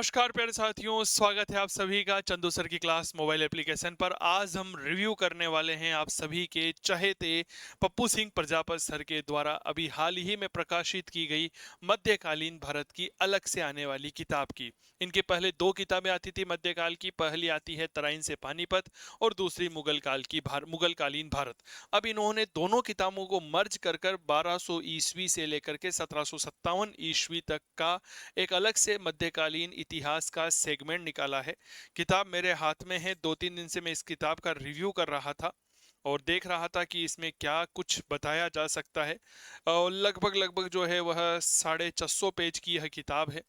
नमस्कार प्यारे साथियों, स्वागत है आप सभी का चंदू सर की क्लास मोबाइल एप्लीकेशन पर। आज हम रिव्यू करने वाले हैं आप सभी के चहेते पप्पू सिंह प्रजापत सर के द्वारा अभी हाल ही में प्रकाशित की गई मध्यकालीन भारत की अलग से आने वाली किताब की। इनके पहले दो किताबें आती थी मध्यकाल की, पहली आती है तराइन से पानीपत और दूसरी मुगलकालीन भारत। अब इन्होंने दोनों किताबों को मर्ज कर 1200 ईस्वी से लेकर के 1757 ईस्वी तक का एक अलग से मध्यकालीन इतिहास का सेगमेंट निकाला है। किताब मेरे हाथ में है। 2-3 दिन से मैं इस किताब का रिव्यू कर रहा था और देख रहा था कि इसमें क्या कुछ बताया जा सकता है। और लगभग लगभग जो है वह 650 पेज की यह किताब है।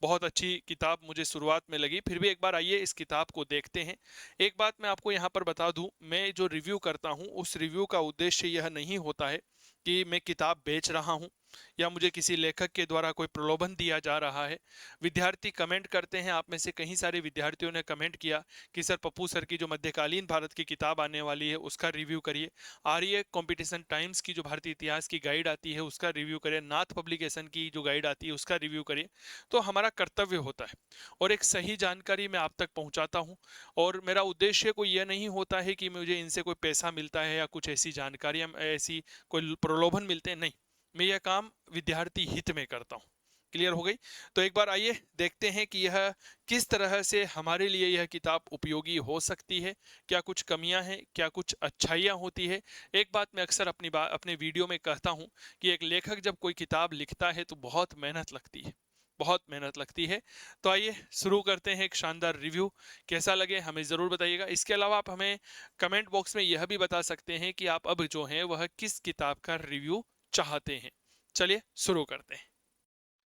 बहुत अच्छी किताब मुझे शुरुआत में लगी। फिर भी एक बार आइए इस किताब को देखते हैं। एक बात मैं आपको यहाँ पर बता दूं, मैं जो रिव्यू करता हूँ उस रिव्यू का उद्देश्य यह नहीं होता है कि मैं किताब बेच रहा हूँ या मुझे किसी लेखक के द्वारा कोई प्रलोभन दिया जा रहा है। विद्यार्थी कमेंट करते हैं, आप में से कई सारे विद्यार्थियों ने कमेंट किया कि सर पप्पू सर की जो मध्यकालीन भारत की किताब आने वाली है उसका रिव्यू करिए। आर्य कंपटीशन टाइम्स की जो भारतीय इतिहास की गाइड आती है उसका रिव्यू करिए, नाथ पब्लिकेशन की जो गाइड आती है उसका रिव्यू करिए। तो हमारा कर्तव्य होता है और एक सही जानकारी मैं आप तक पहुंचाता हूं। और मेरा उद्देश्य कोई यह नहीं होता है कि मुझे इनसे कोई पैसा मिलता है या कुछ ऐसी जानकारियां, ऐसी कोई प्रलोभन मिलते हैं, नहीं। मैं यह काम विद्यार्थी हित में करता हूँ। क्लियर हो गई? तो एक बार आइए देखते हैं कि यह किस तरह से हमारे लिए यह किताब उपयोगी हो सकती है। क्या कुछ कमियां हैं, क्या कुछ अच्छाइयां होती है। एक बात मैं अक्सर अपने वीडियो में कहता हूं कि एक लेखक जब कोई किताब लिखता है तो बहुत मेहनत लगती है, बहुत मेहनत लगती है। तो आइए शुरू करते हैं एक शानदार रिव्यू। कैसा लगे हमें ज़रूर बताइएगा। इसके अलावा आप हमें कमेंट बॉक्स में यह भी बता सकते हैं कि आप अब जो हैं वह किस किताब का रिव्यू चाहते हैं। चलिए शुरू करते हैं।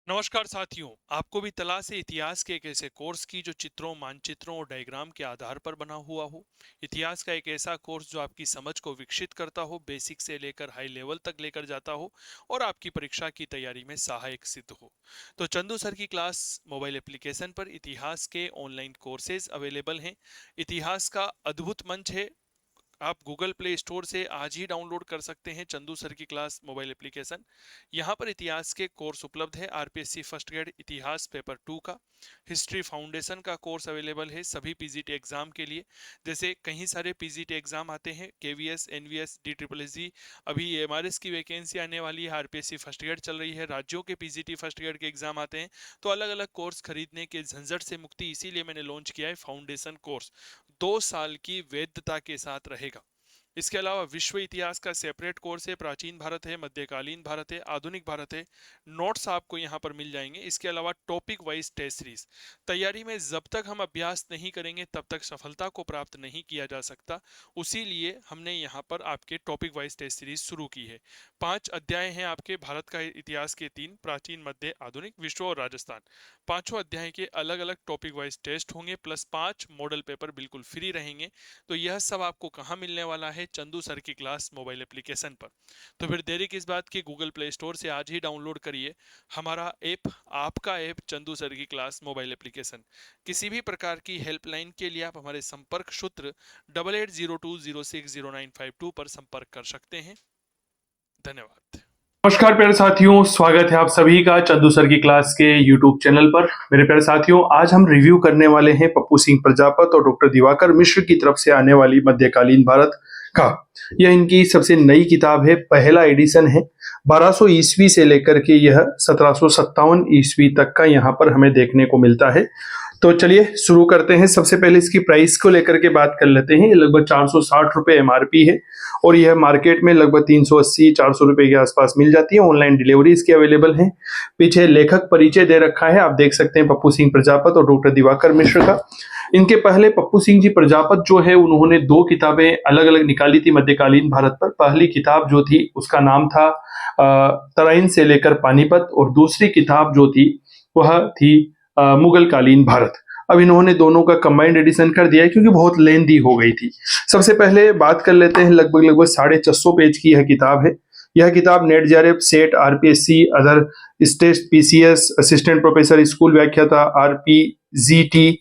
नमस्कार साथियों, आपको भी तलाश है इतिहास के एक ऐसे कोर्स की जो चित्रों, मानचित्रों और डायग्राम के आधार पर बना हुआ हो। इतिहास का एक ऐसा कोर्स जो आपकी समझ को विकसित करता हो, बेसिक से लेकर हाई लेवल तक लेकर जाता हो और आपकी परीक्षा की तैयारी में सहायक सिद्ध हो। तो चंदू सर की क्लास मोबाइल एप्लीकेशन पर इतिहास के ऑनलाइन कोर्सेज अवेलेबल हैं। इतिहास का अद्भुत मंच है। आप गूगल प्ले स्टोर से आज ही डाउनलोड कर सकते हैं चंदू सर की क्लास मोबाइल एप्लीकेशन। यहाँ पर इतिहास के कोर्स उपलब्ध है। आरपीएससी फर्स्ट ग्रेड इतिहास पेपर 2 का, हिस्ट्री फाउंडेशन का कोर्स अवेलेबल है सभी पीजीटी एग्जाम के लिए। जैसे कई सारे पीजीटी एग्जाम आते हैं, केवीएस, एनवीएस, DSSS। अभी एमआरएस की वैकेंसी आने वाली है, आरपीएससी फर्स्ट ग्रेड चल रही है, राज्यों के पीजीटी फर्स्ट ग्रेड के एग्जाम आते हैं। तो अलग अलग कोर्स खरीदने के झंझट से मुक्ति, इसीलिए मैंने लॉन्च किया है फाउंडेशन कोर्स। 2 साल की वैधता के साथ रहेगा। इसके अलावा विश्व इतिहास का सेपरेट कोर्स है। प्राचीन भारत है, मध्यकालीन भारत है, आधुनिक भारत है। नोट्स आपको यहाँ पर मिल जाएंगे। इसके अलावा टॉपिक वाइज टेस्ट सीरीज। तैयारी में जब तक हम अभ्यास नहीं करेंगे तब तक सफलता को प्राप्त नहीं किया जा सकता। उसी लिए हमने यहाँ पर आपके टॉपिक वाइज टेस्ट सीरीज शुरू की है। 5 अध्याय हैं आपके भारत का इतिहास के, 3 प्राचीन, मध्य, आधुनिक, विश्व और राजस्थान। पांचों अध्याय के अलग अलग टॉपिक वाइज टेस्ट होंगे, प्लस 5 मॉडल पेपर बिल्कुल फ्री रहेंगे। तो यह सब आपको कहाँ मिलने वाला है? चंदू सर की क्लास मोबाइल एप्लीकेशन पर। तो फिर देरी किस बात की, गूगल प्ले स्टोर से आज ही डाउनलोड करिए हमारा ऐप, आपका ऐप चंदू सर की क्लास मोबाइल एप्लीकेशन। किसी भी प्रकार की हेल्पलाइन के लिए आप हमारे संपर्क सूत्र 8802060952 पर संपर्क कर सकते हैं। धन्यवाद। नमस्कार प्यारे साथियों, स्वागत है आप सभी का चंदू सर की क्लास के YouTube चैनल पर। मेरे प्यारे साथियों, आज हम रिव्यू करने वाले हैं पप्पू सिंह प्रजापत और डॉक्टर दिवाकर मिश्र की तरफ से आने वाली मध्यकालीन भारत का। यह इनकी सबसे नई किताब है, पहला एडिशन है। 1200 ईस्वी से लेकर के यह 1757 ईस्वी तक का यहाँ पर हमें देखने को मिलता है। तो चलिए शुरू करते हैं। सबसे पहले इसकी प्राइस को लेकर के बात कर लेते हैं। ये लगभग 460 रुपये MRP है और यह मार्केट में लगभग 380-400 रुपये के आसपास मिल जाती है। ऑनलाइन डिलीवरी इसकी अवेलेबल है। पीछे लेखक परिचय दे रखा है, आप देख सकते हैं, पप्पू सिंह प्रजापत और डॉक्टर दिवाकर मिश्र का। इनके पहले पप्पू सिंह जी प्रजापत जो है उन्होंने 2 किताबें अलग अलग निकाली थी मध्यकालीन भारत पर। पहली किताब जो थी उसका नाम था तराइन से लेकर पानीपत और दूसरी किताब जो थी वह थी मुगल कालीन भारत। अब इन्होंने दोनों का कंबाइंड एडिशन कर दिया है क्योंकि बहुत लेंदी हो गई थी। सबसे पहले बात कर लेते हैं, लगभग 650 पेज की यह किताब है। यह किताब net JRF, set, RPSC, other state, PCS, assistant professor, school व्याख्याता, RPGT,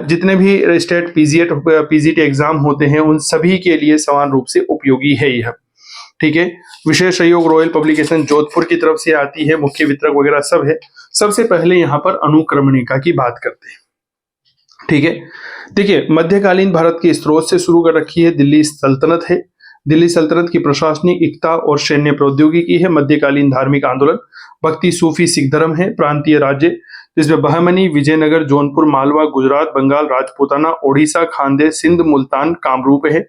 जितने भी स्टेट पीजीटी एग्जाम होते हैं उन सभी के लिए समान रूप से उपयोगी है यह। ठीक है। विशेष सहयोग रॉयल पब्लिकेशन जोधपुर की तरफ से आती है, मुख्य वितरक वगैरह सब है। सबसे पहले यहाँ पर अनुक्रमणिका की बात करते हैं, ठीक है। देखिए, मध्यकालीन भारत के स्रोत से शुरू कर रखी है, दिल्ली सल्तनत है। दिल्ली सल्तनत की प्रशासनिक एकता और सैन्य प्रौद्योगिकी है। मध्यकालीन धार्मिक आंदोलन, भक्ति, सूफी, सिख धर्म है। प्रांतीय राज्य जिसमें बहमनी, विजयनगर, जौनपुर, मालवा, गुजरात, बंगाल, राजपूताना, ओडिशा, खानदेश, सिंध, मुल्तान, कामरूप है।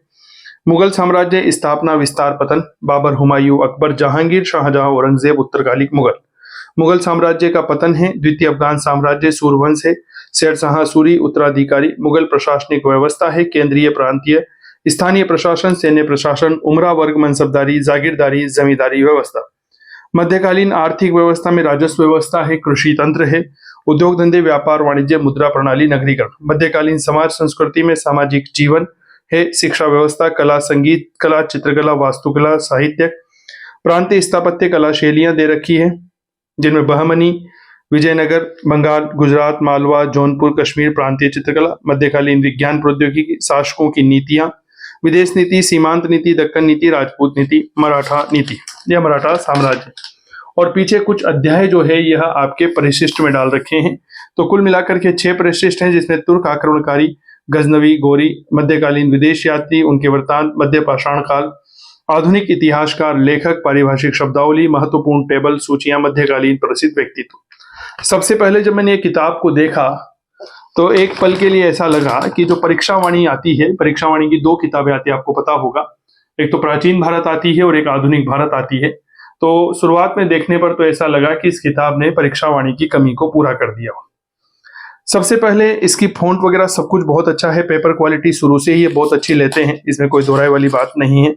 मुगल साम्राज्य, स्थापना, विस्तार, पतन, बाबर, हुमायूं, अकबर, जहांगीर, शाहजहां, औरंगजेब, उत्तरकालिक मुगल। मुगल साम्राज्य का पतन है। द्वितीय अफगान साम्राज्य, सूरवंश है। शेरशाह सूरी उत्तराधिकारी। मुगल प्रशासनिक व्यवस्था है, केंद्रीय, प्रांतीय, स्थानीय प्रशासन, सैन्य प्रशासन, उमरा वर्ग, मनसबदारी, जागीरदारी, जमींदारी व्यवस्था। मध्यकालीन आर्थिक व्यवस्था में राजस्व व्यवस्था है, कृषि तंत्र है, उद्योग धंधे, व्यापार, वाणिज्य, मुद्रा प्रणाली, नगरीकरण। मध्यकालीन समाज संस्कृति में सामाजिक जीवन है, शिक्षा व्यवस्था, कला, संगीत कला, चित्रकला, वास्तुकला, साहित्य। प्रांतीय स्थापत्य कला शैलियां दे रखी है, जिनमें बहमनी, विजयनगर, बंगाल, गुजरात, मालवा, जौनपुर, कश्मीर, प्रांतीय चित्रकला। मध्यकालीन विज्ञान प्रौद्योगिकी, शासकों की नीतियां, विदेश नीति, सीमांत नीति, दक्कन नीति, राजपूत नीति, मराठा नीति, यह मराठा साम्राज्य। और पीछे कुछ अध्याय जो है यह आपके परिशिष्ट में डाल रखे हैं। तो कुल मिलाकर के 6 परिशिष्ट हैं, जिसमें तुर्क आक्रमणकारी, गजनवी, गोरी, मध्यकालीन विदेश यात्री, उनके वृत्तांत, मध्य पाषाण काल, आधुनिक इतिहासकार, लेखक, पारिभाषिक शब्दावली, महत्वपूर्ण टेबल, सूचियां, मध्यकालीन प्रसिद्ध व्यक्तित्व। सबसे पहले जब मैंने ये किताब को देखा तो एक पल के लिए ऐसा लगा कि जो परीक्षावाणी आती है, परीक्षावाणी की 2 किताबें आती है, आपको पता होगा। एक तो प्राचीन भारत आती है और एक आधुनिक भारत आती है। तो शुरुआत में देखने पर तो ऐसा लगा कि इस किताब ने परीक्षावाणी की कमी को पूरा कर दिया। सबसे पहले इसकी फ़ॉन्ट वगैरह सब कुछ बहुत अच्छा है, पेपर क्वालिटी शुरू से ही ये बहुत अच्छी लेते हैं, इसमें कोई दोहराए वाली बात नहीं है।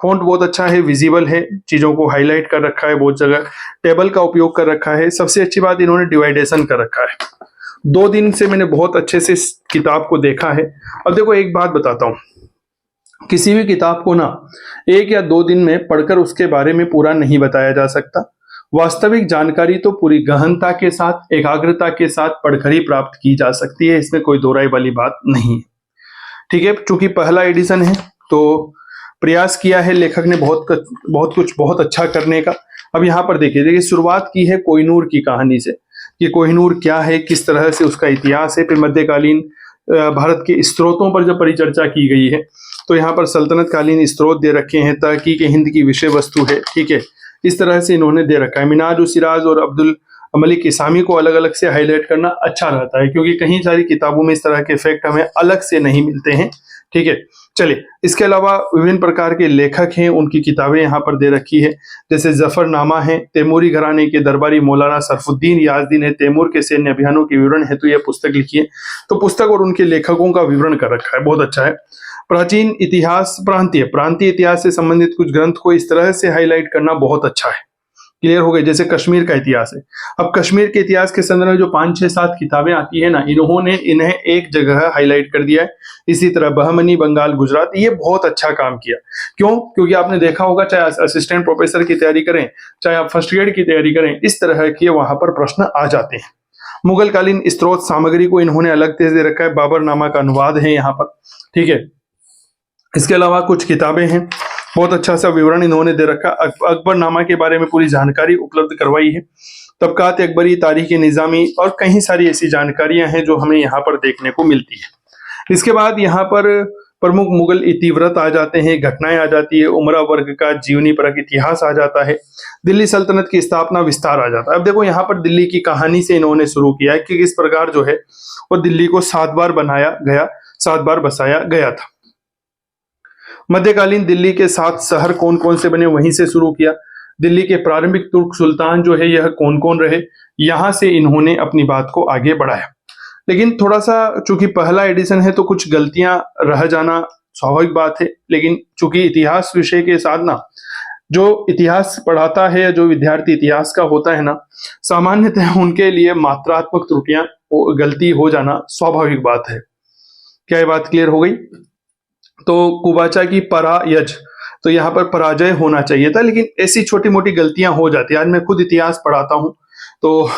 फ़ॉन्ट बहुत अच्छा है, विजिबल है, चीज़ों को हाईलाइट कर रखा है, बहुत जगह टेबल का उपयोग कर रखा है। सबसे अच्छी बात, इन्होंने डिवाइडेशन कर रखा है। 2 दिन से मैंने बहुत अच्छे से इस किताब को देखा है। अब देखो, एक बात बताता हूँ, किसी भी किताब को ना 1 या 2 दिन में पढ़कर उसके बारे में पूरा नहीं बताया जा सकता। वास्तविक जानकारी तो पूरी गहनता के साथ, एकाग्रता के साथ पढ़कर ही प्राप्त की जा सकती है, इसमें कोई दोहराई वाली बात नहीं है, ठीक है। चूंकि पहला एडिशन है तो प्रयास किया है लेखक ने बहुत अच्छा करने का। अब यहाँ पर देखिए, शुरुआत की है कोहिनूर की कहानी से कि कोहिनूर क्या है, किस तरह से उसका इतिहास है। फिर मध्यकालीन भारत के स्त्रोतों पर जब परिचर्चा की गई है तो यहाँ पर सल्तनत कालीन स्त्रोत दे रखे हैं, तहकीक हिंद की विषय वस्तु है, ठीक है। इस तरह से इन्होंने दे रखा है। मिनाज सिराज और अब्दुल मलिक इसामी को अलग अलग से हाईलाइट करना अच्छा रहता है, क्योंकि कहीं सारी किताबों में इस तरह के फैक्ट हमें अलग से नहीं मिलते हैं, ठीक है। चलिए, इसके अलावा विभिन्न प्रकार के लेखक हैं, उनकी किताबें यहाँ पर दे रखी है। जैसे जफरनामा है, तैमूरी घराने के दरबारी मौलाना सरफुद्दीन याजदी ने तैमूर के सैन्य अभियानों के विवरण हेतु यह पुस्तक लिखी है। तो पुस्तक और उनके लेखकों का विवरण कर रखा है, बहुत अच्छा है। प्राचीन इतिहास, प्रांतीय इतिहास से संबंधित कुछ ग्रंथ को इस तरह से हाईलाइट करना बहुत अच्छा है। क्लियर हो गए। जैसे कश्मीर का इतिहास है, अब कश्मीर के इतिहास के संदर्भ में जो 5, 6, 7 किताबें आती है ना, इन्होंने इन्हें एक जगह हाईलाइट कर दिया है। इसी तरह बहमनी, बंगाल, गुजरात, ये बहुत अच्छा काम किया। क्यों? क्योंकि आपने देखा होगा, चाहे असिस्टेंट प्रोफेसर की तैयारी करें, चाहे आप फर्स्ट ग्रेड की तैयारी करें, इस तरह के वहां पर प्रश्न आ जाते हैं। मुगल कालीन स्त्रोत सामग्री को इन्होंने अलग से दे रखा है। बाबरनामा का अनुवाद है यहाँ पर, ठीक है। इसके अलावा कुछ किताबें हैं, बहुत अच्छा सा विवरण इन्होंने दे रखा। अकबरनामा के बारे में पूरी जानकारी उपलब्ध करवाई है। तबकात अकबरी, तारीख निजामी और कई सारी ऐसी जानकारियां हैं जो हमें यहाँ पर देखने को मिलती है। इसके बाद यहाँ पर प्रमुख मुगल इतिवृत्त आ जाते हैं, घटनाएं आ जाती है, उमरा वर्ग का जीवनी परक इतिहास आ जाता है, दिल्ली सल्तनत की स्थापना, विस्तार आ जाता है। अब देखो, यहाँ पर दिल्ली की कहानी से इन्होंने शुरू किया है कि किस प्रकार जो है वो दिल्ली को 7 बार बनाया गया, 7 बार बसाया गया था। मध्यकालीन दिल्ली के 7 शहर कौन कौन से बने, वहीं से शुरू किया। दिल्ली के प्रारंभिक तुर्क सुल्तान जो है यह कौन कौन रहे, यहां से इन्होंने अपनी बात को आगे बढ़ाया। लेकिन थोड़ा सा, चूंकि पहला एडिशन है तो कुछ गलतियां रह जाना स्वाभाविक बात है। लेकिन चूंकि इतिहास विषय के साथ ना, जो इतिहास पढ़ाता है, जो विद्यार्थी इतिहास का होता है ना, सामान्यतः उनके लिए मात्रात्मक त्रुटियां, गलती हो जाना स्वाभाविक बात है। क्या ये बात क्लियर हो गई? तो कुबाचा की परायज, तो यहाँ पर पराजय होना चाहिए था, लेकिन ऐसी छोटी मोटी गलतियां हो जाती है। आज मैं खुद इतिहास पढ़ाता हूं तो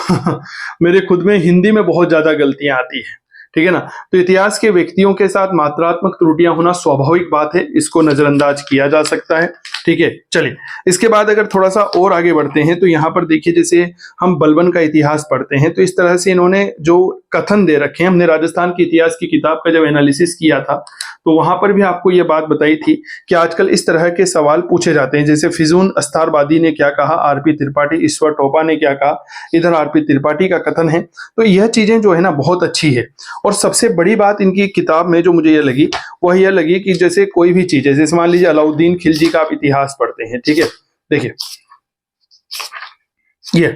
मेरे खुद में हिंदी में बहुत ज्यादा गलतियां आती है, ठीक है ना। तो इतिहास के व्यक्तियों के साथ मात्रात्मक त्रुटियां होना स्वाभाविक बात है, इसको नजरअंदाज किया जा सकता है। ठीक है, चलिए इसके बाद अगर थोड़ा सा और आगे बढ़ते हैं तो यहाँ पर देखिए, जैसे हम बलबन का इतिहास पढ़ते हैं तो इस तरह से इन्होंने जो कथन दे रखे हैं, हमने राजस्थान के इतिहास की किताब का जब एनालिसिस किया था तो वहां पर भी आपको यह बात बताई थी कि आजकल इस तरह के सवाल पूछे जाते हैं, जैसे फिजून अस्तारबादी ने क्या कहा, आरपी त्रिपाठी, ईश्वर टोपा ने क्या कहा, इधर आरपी त्रिपाठी का कथन है। तो यह चीजें जो है ना बहुत अच्छी है। और सबसे बड़ी बात इनकी किताब में जो मुझे यह लगी वह यह लगी कि जैसे कोई भी चीज है, जैसे मान लीजिए अलाउद्दीन खिलजी का आप इतिहास पढ़ते हैं, ठीक है, देखिए ये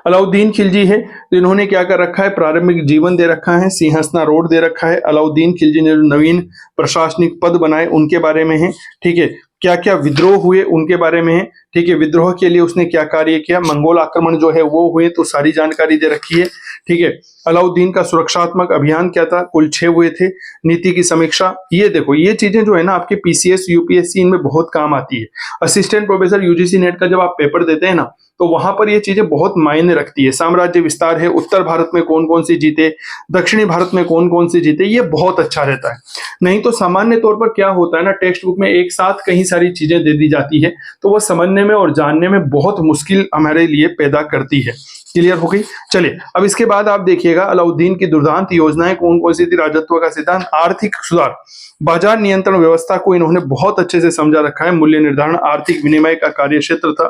अलाउद्दीन खिलजी है तो इन्होंने क्या कर रखा है, प्रारंभिक जीवन दे रखा है, सिंहासना रोड दे रखा है, अलाउद्दीन खिलजी ने जो नवीन प्रशासनिक पद बनाए उनके बारे में है, ठीक है, क्या क्या विद्रोह हुए उनके बारे में है, ठीक है, विद्रोह के लिए उसने क्या कार्य किया, मंगोल आक्रमण जो है वो हुए तो सारी जानकारी दे रखी है, ठीक है, अलाउद्दीन का सुरक्षात्मक अभियान क्या था, कुल 6 हुए थे, नीति की समीक्षा, ये देखो ये चीजें जो है ना आपके पीसीएस यूपीएससी इनमें बहुत काम आती है। असिस्टेंट प्रोफेसर यूजीसी नेट का जब आप पेपर देते हैं ना तो वहां पर ये चीजें बहुत मायने रखती है। साम्राज्य विस्तार है, उत्तर भारत में कौन कौन से जीते, दक्षिणी भारत में कौन कौन से जीते, ये बहुत अच्छा रहता है। नहीं तो सामान्य तौर पर क्या होता है ना, टेक्स्ट बुक में एक साथ कहीं सारी चीजें दे दी जाती है तो वह समझने में और जानने में बहुत मुश्किल हमारे लिए पैदा करती है। क्लियर हो गई। चलिए अब इसके बाद आप देखिएगा अलाउद्दीन की दुर्दांत योजनाएं कौन कौन सी थी, राजत्व का सिद्धांत, आर्थिक सुधार, बाजार नियंत्रण व्यवस्था को इन्होंने बहुत अच्छे से समझा रखा है, मूल्य निर्धारण, आर्थिक विनिमय का कार्य क्षेत्र था,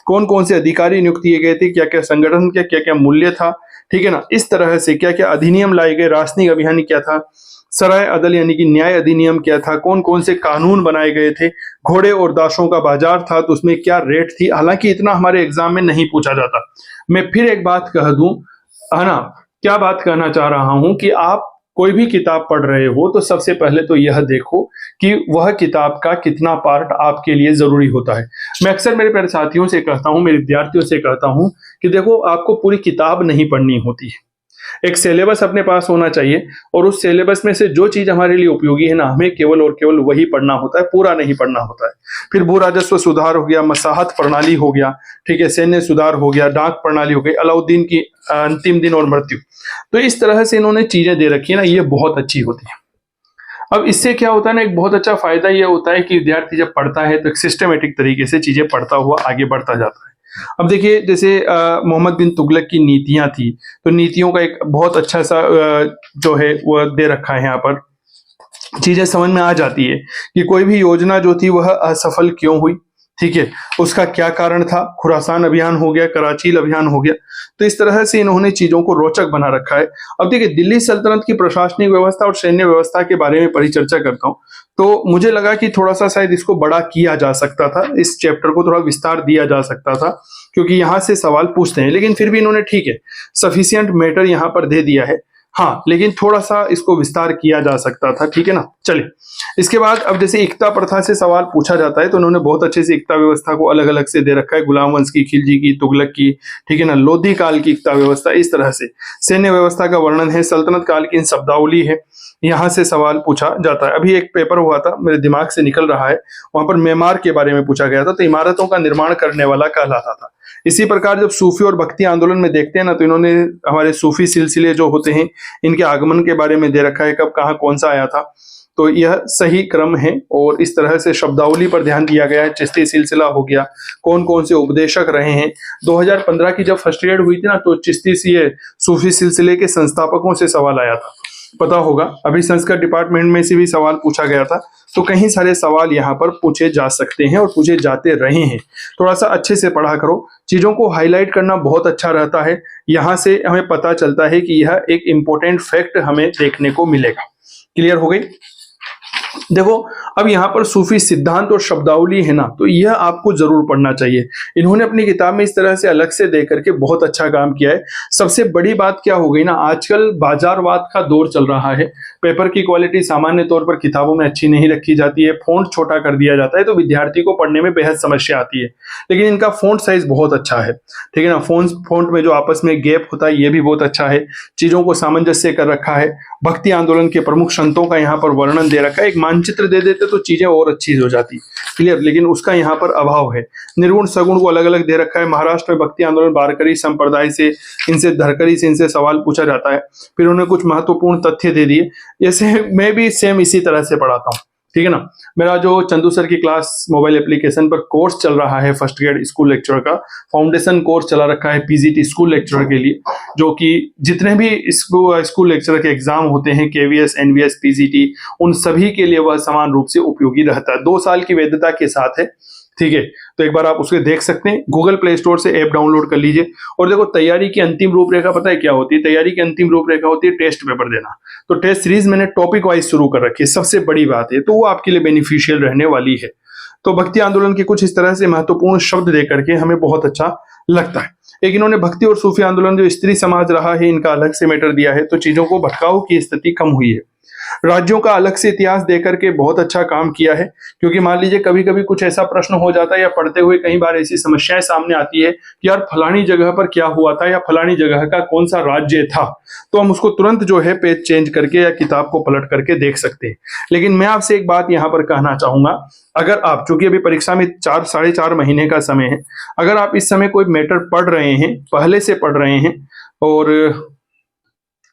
कौन कौन से अधिकारी नियुक्त किए गए थे, क्या क्या संगठन के क्या क्या मूल्य था, ठीक है ना, इस तरह से क्या क्या अधिनियम लाए गए, राजनीतिक अभियान क्या था, सराय अदल यानी कि न्याय अधिनियम क्या था, कौन कौन से कानून बनाए गए थे, घोड़े और दासों का बाजार था तो उसमें क्या रेट थी। हालांकि इतना हमारे एग्जाम में नहीं पूछा जाता। मैं फिर एक बात कह दूं, है ना, क्या बात कहना चाह रहा हूं कि आप कोई भी किताब पढ़ रहे हो तो सबसे पहले तो यह देखो कि वह किताब का कितना पार्ट आपके लिए जरूरी होता है। मैं अक्सर मेरे प्यारे साथियों से कहता हूं, मेरे विद्यार्थियों से कहता हूं कि देखो आपको पूरी किताब नहीं पढ़नी होती है, एक सिलेबस अपने पास होना चाहिए और उस सिलेबस में से जो चीज हमारे लिए उपयोगी है ना, हमें केवल और केवल वही पढ़ना होता है, पूरा नहीं पढ़ना होता है। फिर भू राजस्व सुधार हो गया, मसाहत प्रणाली हो गया, ठीक है, सैन्य सुधार हो गया, डाक प्रणाली हो गई, अलाउद्दीन की अंतिम दिन और मृत्यु, तो इस तरह से इन्होंने चीजें दे रखी है ना, ये बहुत अच्छी होती है। अब इससे क्या होता है ना, एक बहुत अच्छा फायदा यह होता है कि विद्यार्थी जब पढ़ता है तो एक सिस्टमेटिक तरीके से चीजें पढ़ता हुआ आगे बढ़ता जाता है। अब देखिए जैसे मोहम्मद बिन तुगलक की नीतियां थी, तो नीतियों का एक बहुत अच्छा सा जो है वो दे रखा है, यहाँ पर चीजें समझ में आ जाती है कि कोई भी योजना जो थी वह असफल क्यों हुई, ठीक है, उसका क्या कारण था, खुरासान अभियान हो गया, कराचील अभियान हो गया, तो इस तरह से इन्होंने चीजों को रोचक बना रखा है। अब देखिए दिल्ली सल्तनत की प्रशासनिक व्यवस्था और सैन्य व्यवस्था के बारे में परिचर्चा करता हूं तो मुझे लगा कि थोड़ा सा शायद इसको बड़ा किया जा सकता था, इस चैप्टर को थोड़ा विस्तार दिया जा सकता था क्योंकि यहां से सवाल पूछते हैं, लेकिन फिर भी इन्होंने ठीक है सफिशियंट मैटर यहां पर दे दिया है, हाँ, लेकिन थोड़ा सा इसको विस्तार किया जा सकता था, ठीक है ना। चलिए इसके बाद अब जैसे इक्ता प्रथा से सवाल पूछा जाता है तो उन्होंने बहुत अच्छे से इक्ता व्यवस्था को अलग अलग से दे रखा है, गुलाम वंश की, खिलजी की, तुगलक की, ठीक है ना, लोधी काल की इक्ता व्यवस्था, इस तरह से सैन्य व्यवस्था का वर्णन है, सल्तनत काल की शब्दावली है, यहाँ से सवाल पूछा जाता है। अभी एक पेपर हुआ था मेरे दिमाग से निकल रहा है, वहां पर मेमार के बारे में पूछा गया था, तो इमारतों का निर्माण करने वाला कहलाता था। इसी प्रकार जब सूफी और भक्ति आंदोलन में देखते हैं ना तो इन्होंने हमारे सूफी सिलसिले जो होते हैं इनके आगमन के बारे में दे रखा है, कब कहाँ कौन सा आया था, तो यह सही क्रम है और इस तरह से शब्दावली पर ध्यान दिया गया है। चिश्ती सिलसिला हो गया, कौन कौन से उपदेशक रहे हैं, 2015 की जब फर्स्ट ग्रेड हुई थी ना तो चिश्ती सूफी सिलसिले के संस्थापकों से सवाल आया था, पता होगा, अभी संस्कृत डिपार्टमेंट में से भी सवाल पूछा गया था, तो कहीं सारे सवाल यहाँ पर पूछे जा सकते हैं और पूछे जाते रहे हैं। थोड़ा सा अच्छे से पढ़ा करो, चीजों को हाईलाइट करना बहुत अच्छा रहता है, यहाँ से हमें पता चलता है कि यह एक इंपॉर्टेंट फैक्ट हमें देखने को मिलेगा। क्लियर हो गई। देखो अब यहाँ पर सूफी सिद्धांत और शब्दावली है ना, तो यह आपको जरूर पढ़ना चाहिए। इन्होंने अपनी किताब में इस तरह से अलग से दे करके बहुत अच्छा काम किया है। सबसे बड़ी बात क्या हो गई ना, आजकल बाजारवाद का दौर चल रहा है, पेपर की क्वालिटी सामान्य तौर पर किताबों में अच्छी नहीं रखी जाती है, फोंट छोटा कर दिया जाता है, तो विद्यार्थी को पढ़ने में बेहद समस्या आती है। लेकिन इनका फोंट साइज बहुत अच्छा है, ठीक है ना, फोंट में जो आपस में गैप होता है ये भी बहुत अच्छा है, चीजों को सामंजस्य कर रखा है। भक्ति आंदोलन के प्रमुख संतों का यहाँ पर वर्णन दे रखा है, एक मानचित्र दे देते तो चीजें और अच्छी हो जाती, क्लियर, लेकिन उसका यहाँ पर अभाव है। निर्गुण सगुण को अलग अलग दे रखा है। महाराष्ट्र में भक्ति आंदोलन वारकरी संप्रदाय से, इनसे धरकरी से इनसे सवाल पूछा जाता है। फिर उन्होंने कुछ महत्वपूर्ण तथ्य दे दिए। जैसे मैं भी सेम इसी तरह से पढ़ाता हूँ, ठीक है ना। मेरा जो चंदू सर की क्लास मोबाइल एप्लीकेशन पर कोर्स चल रहा है फर्स्ट ग्रेड स्कूल लेक्चरर का, फाउंडेशन कोर्स चला रखा है पीजीटी स्कूल लेक्चरर के लिए, जो कि जितने भी स्कूल लेक्चरर के एग्जाम होते हैं, केवीएस, एनवीएस, पीजीटी, उन सभी के लिए वह समान रूप से उपयोगी रहता है। 2 साल की वैधता के साथ है, ठीक है। तो एक बार आप उसके देख सकते हैं, गूगल प्ले स्टोर से ऐप डाउनलोड कर लीजिए। और देखो, तैयारी की अंतिम रूपरेखा पता है क्या होती है? तैयारी की अंतिम रूपरेखा होती है टेस्ट पेपर देना। तो टेस्ट सीरीज मैंने टॉपिक वाइज शुरू कर रखी है, सबसे बड़ी बात है, तो वो आपके लिए बेनिफिशियल रहने वाली है। तो भक्ति आंदोलन के कुछ इस तरह से महत्वपूर्ण शब्द दे करके हमें बहुत अच्छा लगता है। एक इन्होंने भक्ति और सूफी आंदोलन, जो स्त्री समाज रहा है, इनका अलग से मैटर दिया है, तो चीजों को भटकाव की स्थिति कम हुई है। राज्यों का अलग से इतिहास देकर के बहुत अच्छा काम किया है, क्योंकि मान लीजिए कभी कभी कुछ ऐसा प्रश्न हो जाता है या पढ़ते हुए कई बार ऐसी समस्याएं सामने आती है कि यार फलानी जगह पर क्या हुआ था या फलानी जगह का कौन सा राज्य था, तो हम उसको तुरंत जो है पेज चेंज करके या किताब को पलट करके देख सकते हैं। लेकिन मैं आपसे एक बात यहाँ पर कहना चाहूंगा, अगर आप, चूंकि अभी परीक्षा में 4-4.5 महीने का समय है, अगर आप इस समय कोई मैटर पढ़ रहे हैं, पहले से पढ़ रहे हैं, और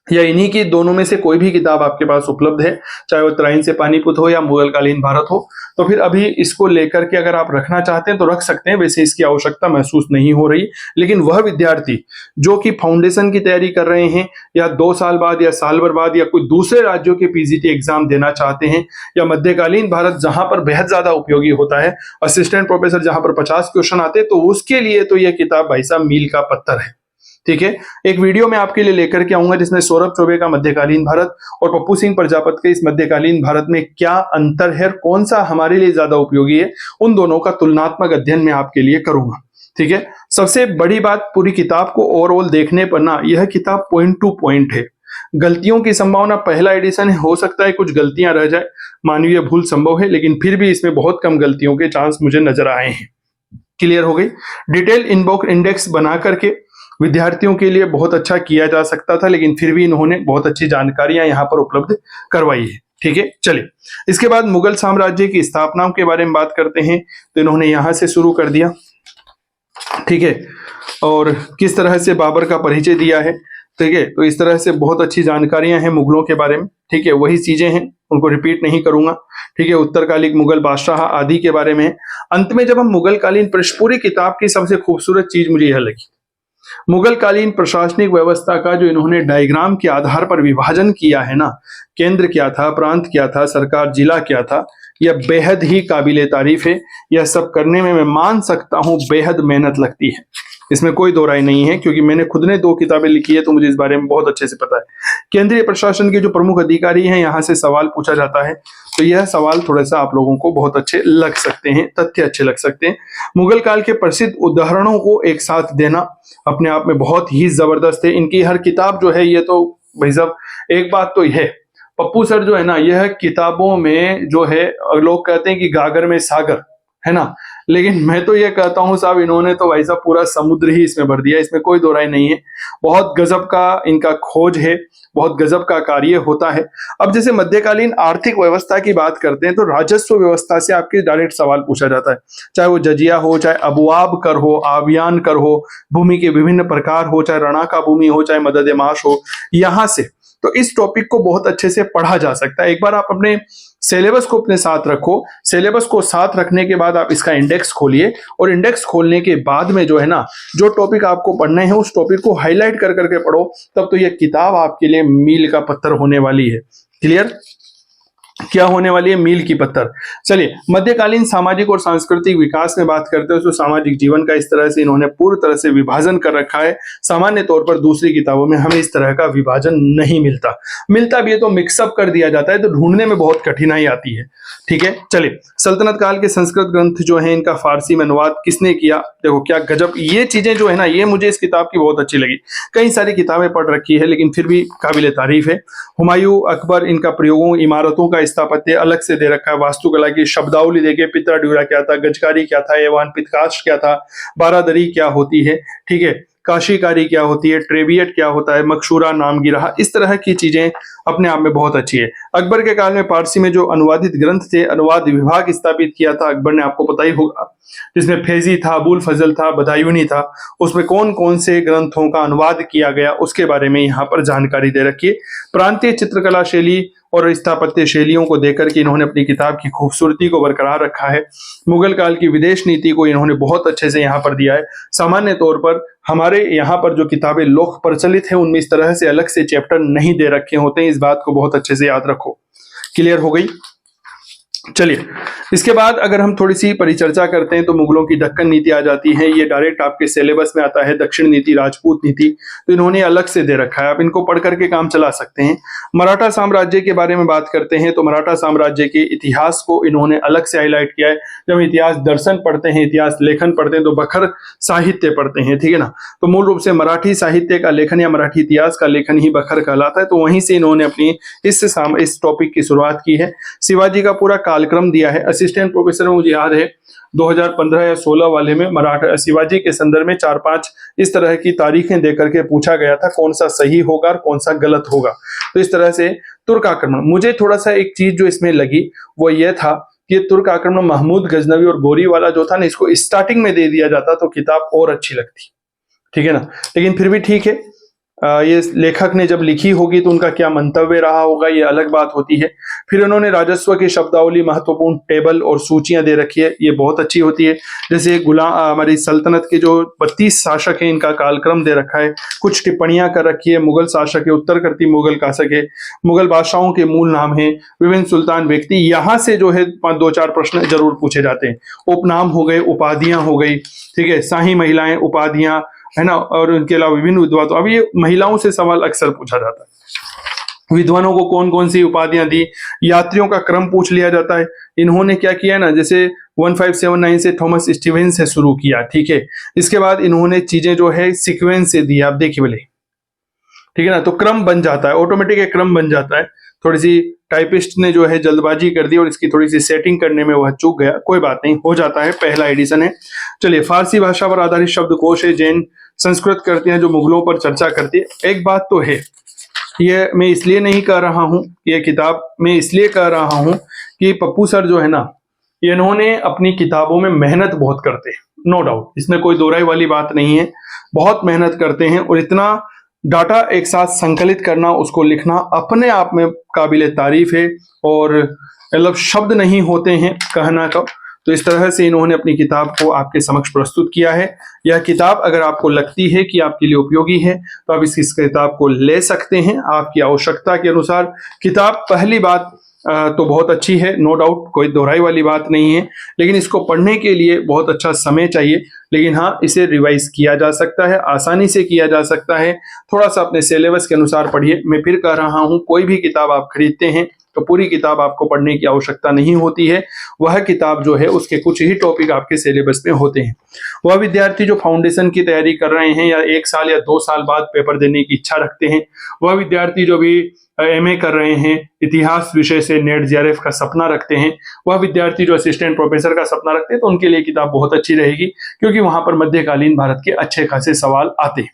या इन्हीं की दोनों में से कोई भी किताब आपके पास उपलब्ध है, चाहे वो तराइन से पानीपत हो या मुगल कालीन भारत हो, तो फिर अभी इसको लेकर के अगर आप रखना चाहते हैं तो रख सकते हैं। वैसे इसकी आवश्यकता महसूस नहीं हो रही, लेकिन वह विद्यार्थी जो कि फाउंडेशन की तैयारी कर रहे हैं, या 2 साल बाद या साल भर बाद, या कोई दूसरे राज्यों के पीजीटी एग्जाम देना चाहते हैं, या मध्यकालीन भारत जहां पर बेहद ज्यादा उपयोगी होता है, असिस्टेंट प्रोफेसर जहां पर 50 क्वेश्चन आते हैं, तो उसके लिए तो यह किताब भाई साहब मील का पत्थर है, ठीक है। एक वीडियो मैं आपके लिए लेकर के आऊंगा जिसमें सौरभ चौबे का मध्यकालीन भारत और पप्पू सिंह प्रजापत के इस मध्यकालीन भारत में क्या अंतर है, कौन सा हमारे लिए ज्यादा उपयोगी है, उन दोनों का तुलनात्मक अध्ययन मैं आपके लिए करूंगा, ठीक है। सबसे बड़ी बात, पूरी किताब को ओवरऑल देखने पर ना, यह किताब पॉइंट टू पॉइंट है। गलतियों की संभावना, पहला एडिशन है, हो सकता है कुछ गलतियां रह जाए, मानवीय भूल संभव है, लेकिन फिर भी इसमें बहुत कम गलतियों के चांस मुझे नजर आए हैं। क्लियर हो गई। डिटेल इनबॉक्स इंडेक्स बना करके विद्यार्थियों के लिए बहुत अच्छा किया जा सकता था, लेकिन फिर भी इन्होंने बहुत अच्छी जानकारियां यहाँ पर उपलब्ध करवाई है, ठीक है। चलिए, इसके बाद मुगल साम्राज्य की स्थापना के बारे में बात करते हैं। तो इन्होंने यहां से शुरू कर दिया, ठीक है, और किस तरह से बाबर का परिचय दिया है, ठीक है। तो इस तरह से बहुत अच्छी जानकारियां हैं मुगलों के बारे में, ठीक है। वही चीजें हैं, उनको रिपीट नहीं करूंगा, ठीक है। उत्तरकालिक मुगल बादशाह आदि के बारे में। अंत में जब हम मुगल कालीन, पूरी किताब की सबसे खूबसूरत चीज मुझे यह लगी, मुगल कालीन प्रशासनिक व्यवस्था का जो इन्होंने डायग्राम के आधार पर विभाजन किया है ना, केंद्र क्या था, प्रांत क्या था, सरकार जिला क्या था, यह बेहद ही काबिले तारीफ है। यह सब करने में मैं मान सकता हूं बेहद मेहनत लगती है, इसमें कोई दो राय नहीं है, क्योंकि मैंने खुद ने 2 किताबें लिखी है, तो मुझे इस बारे में बहुत अच्छे से पता है। केंद्रीय प्रशासन के जो प्रमुख अधिकारी हैं, यहाँ से सवाल पूछा जाता है, तो यह सवाल थोड़ा सा आप लोगों को बहुत अच्छे लग सकते हैं, तथ्य अच्छे लग सकते हैं। मुगल काल के प्रसिद्ध उदाहरणों को एक साथ देना अपने आप में बहुत ही जबरदस्त है। इनकी हर किताब जो है, ये तो भाई साहब, एक बात तो है, पप्पू सर जो है ना, यह किताबों में जो है, लोग कहते हैं कि गागर में सागर है ना, लेकिन मैं तो ये कहता हूं साहब, इन्होंने तो भाई साहब पूरा समुद्र ही इसमें भर दिया, इसमें कोई दो राय नहीं है। बहुत गजब का इनका खोज है, बहुत गजब का कार्य होता है। अब जैसे मध्यकालीन आर्थिक व्यवस्था की बात करते हैं, तो राजस्व व्यवस्था से आपके डायरेक्ट सवाल पूछा जाता है, चाहे वो जजिया हो, चाहे अबुआब कर हो, आवियान कर हो, भूमि के विभिन्न प्रकार हो, चाहे रणा का भूमि हो, चाहे मदद माश हो, यहां से तो इस टॉपिक को बहुत अच्छे से पढ़ा जा सकता है। एक बार आप अपने सिलेबस को अपने साथ रखो, सिलेबस को साथ रखने के बाद आप इसका इंडेक्स खोलिए, और इंडेक्स खोलने के बाद में जो है ना, जो टॉपिक आपको पढ़ने हैं उस टॉपिक को हाईलाइट कर करके पढ़ो, तब तो यह किताब आपके लिए मील का पत्थर होने वाली है। क्लियर? क्या होने वाली है? मील की पत्थर। चलिए, मध्यकालीन सामाजिक और सांस्कृतिक विकास में बात करते हैं, तो सामाजिक जीवन का इस तरह से इन्होंने पूरी तरह से विभाजन कर रखा है। सामान्य तौर पर दूसरी किताबों में हमें इस तरह का विभाजन नहीं मिलता भी है तो मिक्सअप कर दिया जाता है, तो ढूंढने में बहुत कठिनाई आती है, ठीक है। चलिए, सल्तनत काल के संस्कृत ग्रंथ जो है, इनका फारसी में अनुवाद किसने किया? देखो क्या गजब, ये चीजें जो है ना, ये मुझे इस किताब की बहुत अच्छी लगी। कई सारी किताबें पढ़ रखी है, लेकिन फिर भी काबिले तारीफ है। हुमायूं, अकबर, इनका प्रयोगों, इमारतों का स्थापत्य अलग से दे रखा है। वास्तुकला की शब्दावली देखे, पितरा ड्यूरा क्या था, गजकारी क्या था, एवान पितकाश क्या था, बारादरी क्या होती है, ठीक है। काशीकारी क्या होती है, ट्रेविएट क्या होता है, मकशूरा, नामगिरह, इस तरह की चीजें अपने आप में बहुत अच्छी है। अकबर के काल में पारसी में जो अनुवादित ग्रंथ थे, अनुवाद विभाग स्थापित किया था अकबर ने, आपको पता ही होगा, जिसमें फैजी था, अबुल फजल था, बदायूनी था। उसमें कौन कौन से ग्रंथों का अनुवाद किया गया उसके बारे में यहाँ पर जानकारी दे रखी है। प्रांतीय चित्रकला शैली और स्थापत्य शैलियों को देकर के इन्होंने अपनी किताब की खूबसूरती को बरकरार रखा है। मुगल काल की विदेश नीति को इन्होंने बहुत अच्छे से यहाँ पर दिया है। सामान्य तौर पर हमारे यहाँ पर जो किताबें लोक प्रचलित है उनमें इस तरह से अलग से चैप्टर नहीं दे रखे होते हैं, इस बात को बहुत अच्छे से याद रखो। क्लियर हो गई? चलिए, इसके बाद अगर हम थोड़ी सी परिचर्चा करते हैं तो मुगलों की दक्कन नीति आ जाती है। ये डायरेक्ट आपके सिलेबस में आता है, दक्षिण नीति, राजपूत नीति, तो इन्होंने अलग से दे रखा है, आप इनको पढ़ करके काम चला सकते हैं। मराठा साम्राज्य के बारे में बात करते हैं तो मराठा साम्राज्य के इतिहास को इन्होंने अलग से हाईलाइट किया है। जब हम इतिहास दर्शन पढ़ते हैं, इतिहास लेखन पढ़ते हैं तो बखर साहित्य पढ़ते हैं, ठीक है ना। तो मूल रूप से मराठी साहित्य का लेखन या मराठी इतिहास का लेखन ही बखर कहलाता है। तो वहीं से इन्होंने अपनी इस टॉपिक की शुरुआत की है। शिवाजी का पूरा कालक्रम दिया है। असिस्टेंट प्रोफेसर में मुझे याद है 2015 या 16 वाले में मराठा शिवाजी के संदर्भ में 4-5 इस तरह की तारीखें देकर के पूछा गया था कौन सा सही होगा और कौन सा गलत होगा। तो इस तरह से तुर्क आक्रमण, मुझे थोड़ा सा एक चीज जो इसमें लगी वो ये था कि ये तुर्क आक्रमण महमूद गजनवी और गोरी वाला जो था ना, इसको स्टार्टिंग में दे दिया जाता तो किताब और अच्छी लगती, ठीक है ना। लेकिन फिर भी ठीक है, ये लेखक ने जब लिखी होगी तो उनका क्या मंतव्य रहा होगा ये अलग बात होती है। फिर उन्होंने राजस्व की शब्दावली, महत्वपूर्ण टेबल और सूचियां दे रखी है, ये बहुत अच्छी होती है। जैसे हमारी सल्तनत के जो 32 शासक हैं इनका कालक्रम दे रखा है, कुछ टिप्पणियां कर रखी है। मुगल शासक है, उत्तरवर्ती मुगल शासक है, मुगल बादशाहों के मूल नाम है, विभिन्न सुल्तान व्यक्ति, यहाँ से जो है 2-4 प्रश्न जरूर पूछे जाते हैं। उपनाम हो गए, उपाधियां हो गई, ठीक है, शाही महिलाएं, उपाधियां, है ना, और उनके अलावा विभिन्न विद्वान। अब ये महिलाओं से सवाल अक्सर पूछा जाता है, विद्वानों को कौन कौन सी उपाधियां दी, यात्रियों का क्रम पूछ लिया जाता है। इन्होंने क्या किया ना, जैसे 1579 से थॉमस स्टीवेंस से शुरू किया, ठीक है। इसके बाद इन्होंने चीजें जो है सीक्वेंस से दी, आप देखिए बोले, ठीक है ना। तो क्रम बन जाता है, ऑटोमेटिक एक क्रम बन जाता है। थोड़ी सी टाइपिस्ट ने जो है जल्दबाजी कर दी और इसकी थोड़ी सी सेटिंग करने में वह चूक गया, कोई बात नहीं, हो जाता है, पहला एडिशन है। चलिए, फारसी भाषा पर आधारित शब्दकोश है, जैन संस्कृत करते हैं जो मुगलों पर चर्चा करती है। एक बात तो है, ये मैं इसलिए नहीं कह रहा हूं, ये किताब मैं इसलिए कह रहा हूं कि पप्पू सर जो है ना, इन्होंने अपनी किताबों में मेहनत बहुत करते हैं, नो डाउट, इसमें कोई दो राय वाली बात नहीं है। बहुत मेहनत करते हैं और इतना डाटा एक साथ संकलित करना, उसको लिखना अपने आप में काबिले तारीफ है। और मतलब शब्द नहीं होते हैं कहना का। तो इस तरह से इन्होंने अपनी किताब को आपके समक्ष प्रस्तुत किया है। यह किताब अगर आपको लगती है कि आपके लिए उपयोगी है तो आप इस किताब को ले सकते हैं आपकी आवश्यकता के अनुसार। किताब पहली बात तो बहुत अच्छी है, नो डाउट, कोई दोहराई वाली बात नहीं है, लेकिन इसको पढ़ने के लिए बहुत अच्छा समय चाहिए। लेकिन हाँ, इसे रिवाइज किया जा सकता है, आसानी से किया जा सकता है। थोड़ा सा अपने सिलेबस के अनुसार पढ़िए। मैं फिर कह रहा हूँ, कोई भी किताब आप खरीदते हैं तो पूरी किताब आपको पढ़ने की आवश्यकता नहीं होती है। वह किताब जो है उसके कुछ ही टॉपिक आपके सिलेबस में होते हैं। वह विद्यार्थी जो फाउंडेशन की तैयारी कर रहे हैं या 1 साल या 2 साल बाद पेपर देने की इच्छा रखते हैं, वह विद्यार्थी जो भी एमए कर रहे हैं, इतिहास विषय से नेट जेआरएफ का सपना रखते हैं, वह विद्यार्थी जो असिस्टेंट प्रोफेसर का सपना रखते हैं, तो उनके लिए किताब बहुत अच्छी रहेगी, क्योंकि वहां पर मध्यकालीन भारत के अच्छे खासे सवाल आते हैं।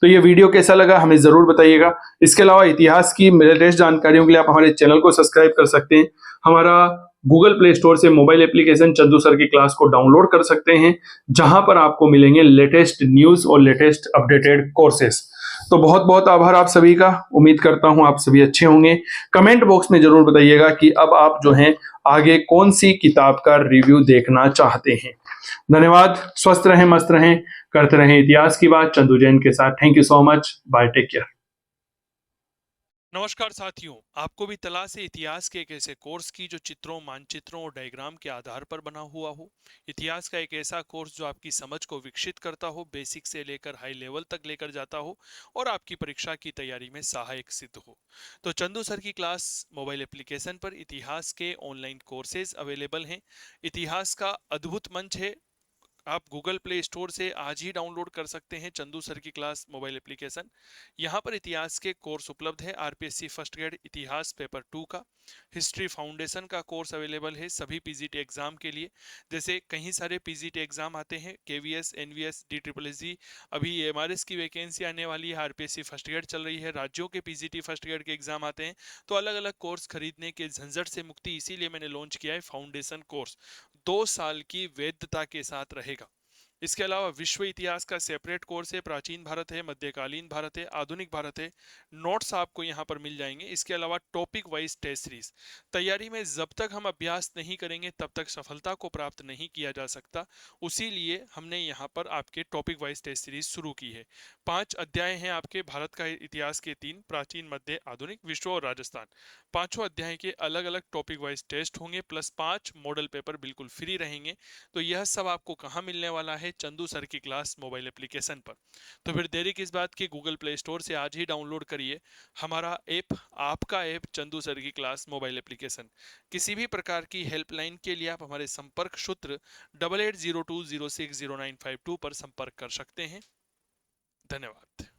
तो ये वीडियो कैसा लगा हमें जरूर बताइएगा। इसके अलावा इतिहास की लेटेस्ट जानकारियों के लिए आप हमारे चैनल को सब्सक्राइब कर सकते हैं। हमारा गूगल प्ले स्टोर से मोबाइल एप्लीकेशन चंदू सर की क्लास को डाउनलोड कर सकते हैं, जहां पर आपको मिलेंगे लेटेस्ट न्यूज और लेटेस्ट अपडेटेड कोर्सेस। तो बहुत बहुत आभार आप सभी का। उम्मीद करता हूं आप सभी अच्छे होंगे। कमेंट बॉक्स में जरूर बताइएगा कि अब आप जो हैं आगे कौन सी किताब का रिव्यू देखना चाहते हैं। धन्यवाद। स्वस्थ रहें, मस्त रहें, करते रहें इतिहास की बात चंदू जैन के साथ। Thank you so much. Bye, take care. नमस्कार साथियों, आपको भी तलाश है इतिहास के एक ऐसे कोर्स की जो चित्रों, मानचित्रों और डायग्राम के आधार पर बना हुआ हो। इतिहास का एक ऐसा कोर्स जो आपकी समझ को विकसित करता हो, बेसिक से लेकर हाई लेवल तक लेकर जाता हो और आपकी परीक्षा की तैयारी में सहायक सिद्ध हो। तो चंदू सर की क्लास मोबाइल एप्लीकेशन पर इतिहास के ऑनलाइन कोर्सेज अवेलेबल हैं। इतिहास का अद्भुत मंच है, आप गूगल प्ले स्टोर से आज ही डाउनलोड कर सकते हैं चंदू सर की क्लास मोबाइल एप्लीकेशन। यहाँ पर इतिहास के कोर्स उपलब्ध है। आरपीएससी फर्स्ट ग्रेड इतिहास पेपर 2 का, हिस्ट्री फाउंडेशन का कोर्स अवेलेबल है सभी पीजीटी एग्जाम के लिए। जैसे कहीं सारे पीजीटी एग्जाम आते हैं, KVS, NVS, D triple S G, अभी एमआरएस की वैकेंसी आने वाली है, आरपीएससी फर्स्ट ग्रेड चल रही है, राज्यों के पीजीटी फर्स्ट ग्रेड के एग्जाम आते हैं। तो अलग अलग कोर्स खरीदने के झंझट से मुक्ति, इसीलिए मैंने लॉन्च किया है फाउंडेशन कोर्स। 2 साल की वैधता के साथ रहेगा। इसके अलावा विश्व इतिहास का सेपरेट कोर्स है, प्राचीन भारत है, मध्यकालीन भारत है, आधुनिक भारत है। नोट्स आपको यहाँ पर मिल जाएंगे। इसके अलावा टॉपिक वाइज टेस्ट सीरीज। तैयारी में जब तक हम अभ्यास नहीं करेंगे तब तक सफलता को प्राप्त नहीं किया जा सकता। उसी लिए हमने यहाँ पर आपके टॉपिक वाइज टेस्ट सीरीज शुरू की है। 5 अध्याय हैं आपके भारत का इतिहास के, 3 प्राचीन, मध्य, आधुनिक, विश्व और राजस्थान। पांचों अध्याय के अलग अलग टॉपिक वाइज टेस्ट होंगे, प्लस 5 मॉडल पेपर बिल्कुल फ्री रहेंगे। तो यह सब आपको कहाँ मिलने वाला है? चंदू सर की क्लास मोबाइल एप्लीकेशन पर। तो फिर देरी किस बात की, गूगल प्ले स्टोर से आज ही डाउनलोड करिए हमारा ऐप, आपका ऐप चंदू सर की क्लास मोबाइल एप्लीकेशन। किसी भी प्रकार की हेल्पलाइन के लिए आप हमारे संपर्क सूत्र 8802060952 पर संपर्क कर सकते हैं। धन्यवाद।